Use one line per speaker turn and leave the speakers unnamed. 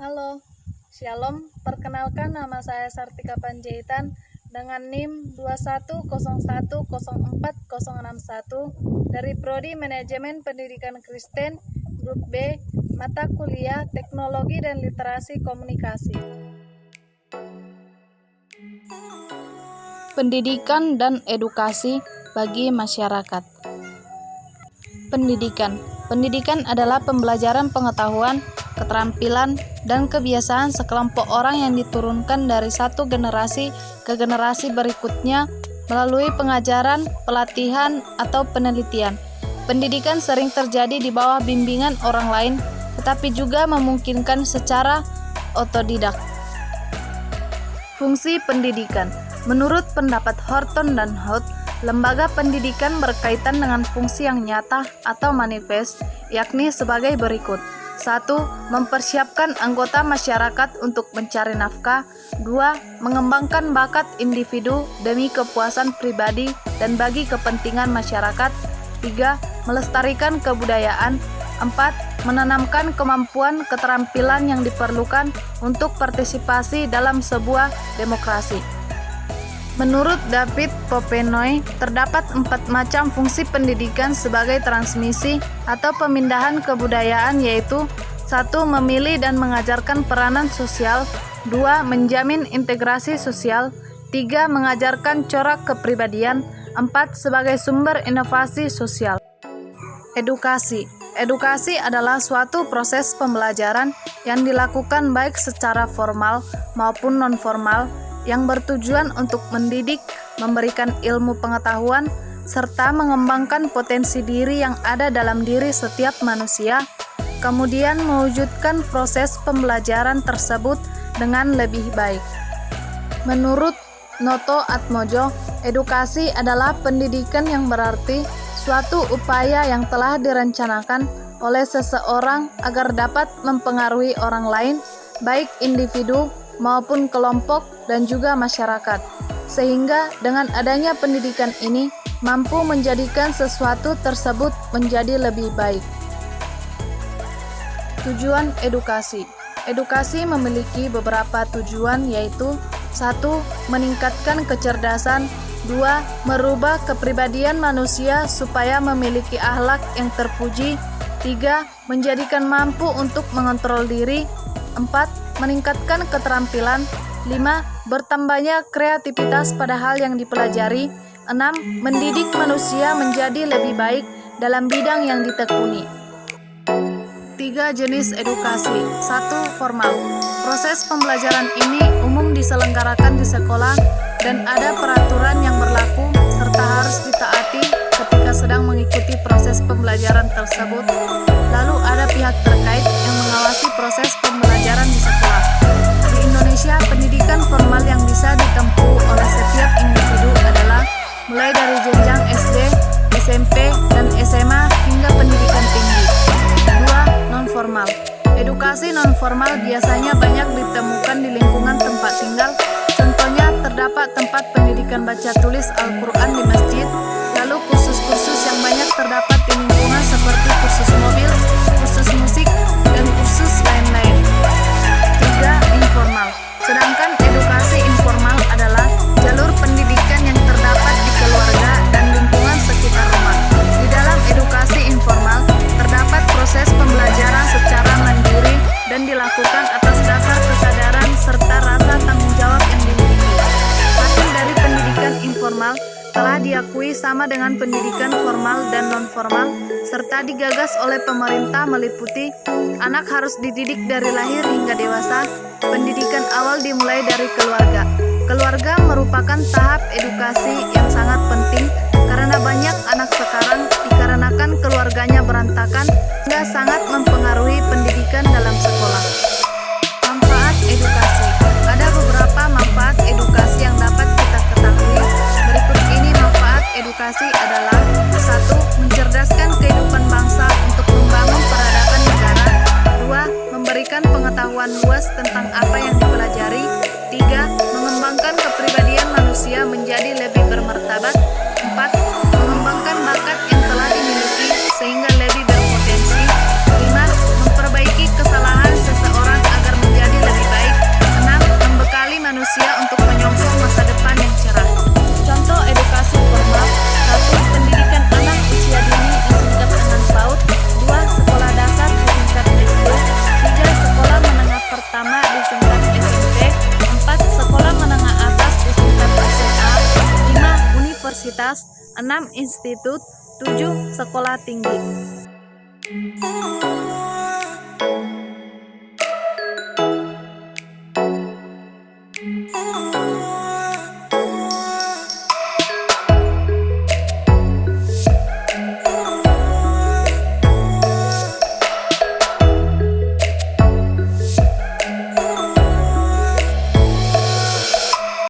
Halo, Shalom. Perkenalkan, nama saya Sartika Panjaitan dengan NIM 2101046061 dari Prodi Manajemen Pendidikan Kristen, Grup B, Mata Kuliah Teknologi dan Literasi Komunikasi. Pendidikan dan edukasi bagi masyarakat. Pendidikan adalah pembelajaran pengetahuan, keterampilan, dan kebiasaan sekelompok orang yang diturunkan dari satu generasi ke generasi berikutnya melalui pengajaran, pelatihan, atau penelitian. Pendidikan sering terjadi di bawah bimbingan orang lain, tetapi juga memungkinkan secara otodidak. Fungsi pendidikan. Menurut pendapat Horton dan Hout, lembaga pendidikan berkaitan dengan fungsi yang nyata atau manifest, yakni sebagai berikut. 1. Mempersiapkan anggota masyarakat untuk mencari nafkah. 2. Mengembangkan bakat individu demi kepuasan pribadi dan bagi kepentingan masyarakat. 3. Melestarikan kebudayaan. 4. Menanamkan kemampuan keterampilan yang diperlukan untuk partisipasi dalam sebuah demokrasi. Menurut David Popenoe, terdapat 4 macam fungsi pendidikan sebagai transmisi atau pemindahan kebudayaan, yaitu 1. Memilih dan mengajarkan peranan sosial. 2. Menjamin integrasi sosial. 3. Mengajarkan corak kepribadian. 4. Sebagai sumber inovasi sosial. Edukasi adalah suatu proses pembelajaran yang dilakukan baik secara formal maupun non-formal, yang bertujuan untuk mendidik, memberikan ilmu pengetahuan, serta mengembangkan potensi diri yang ada dalam diri setiap manusia, kemudian mewujudkan proses pembelajaran tersebut dengan lebih baik. Menurut Noto Atmojo, edukasi adalah pendidikan yang berarti suatu upaya yang telah direncanakan oleh seseorang agar dapat mempengaruhi orang lain, baik individu maupun kelompok dan juga masyarakat, sehingga dengan adanya pendidikan ini mampu menjadikan sesuatu tersebut menjadi lebih baik. Tujuan edukasi. Edukasi memiliki beberapa tujuan, yaitu 1. Meningkatkan kecerdasan. 2. Merubah kepribadian manusia supaya memiliki akhlak yang terpuji. 3. Menjadikan mampu untuk mengontrol diri. 4. Meningkatkan keterampilan. 5. Bertambahnya kreativitas pada hal yang dipelajari. 6. Mendidik manusia menjadi lebih baik dalam bidang yang ditekuni. 3 jenis edukasi. 1. Formal. Proses pembelajaran ini umum diselenggarakan di sekolah dan ada peraturan yang berlaku serta harus ditaati ketika sedang mengikuti proses pembelajaran tersebut. Lalu ada pihak terkait yang mengawasi proses pembelajaran di sekolah. Di Indonesia, pendidikan formal yang bisa ditempuh oleh setiap individu adalah mulai dari jenjang SD, SMP, dan SMA hingga pendidikan tinggi. 2. Non-formal. Edukasi non-formal biasanya banyak ditemukan di lingkungan tempat tinggal. Contohnya terdapat tempat pendidikan baca tulis Al-Quran di masjid, lalu kursus-kursus yang banyak terdapat di lingkungan seperti kursus mobil, kursus musik, dan kursus lain-lain. 3. Informal. Sedangkan edukasi informal adalah jalur pendidikan yang terdapat di keluarga dan lingkungan sekitar rumah. Di dalam edukasi informal, terdapat proses pembelajaran secara mandiri dan dilakukan atas dasar kesadaran serta rasa tanggung jawab yang dimiliki. Hasil dari pendidikan informal telah diakui sama dengan pendidikan formal dan non-formal, serta digagas oleh pemerintah meliputi anak harus dididik dari lahir hingga dewasa. Pendidikan awal dimulai dari keluarga. Keluarga merupakan tahap edukasi yang sangat penting karena banyak anak sekarang dikarenakan keluarganya berantakan hingga sangat mempengaruhi pendidikan dalam sekolah. Manfaat edukasi. Ada beberapa manfaat edukasi yang dapat kita ketahui. Berikut ini manfaat edukasi adalah: 1. Mencerdaskan kehidupan bangsa untuk membangun peradaban negara. 2. Memberikan pengetahuan luas tentang apa yang dipelajari. 3. Mengembangkan kepribadian manusia menjadi lebih bermartabat. 4. Mengembangkan bakat yang telah dimiliki sehingga lebih berpotensi. 5. Memperbaiki kesalahan seseorang agar menjadi 6 institut, 7 sekolah tinggi.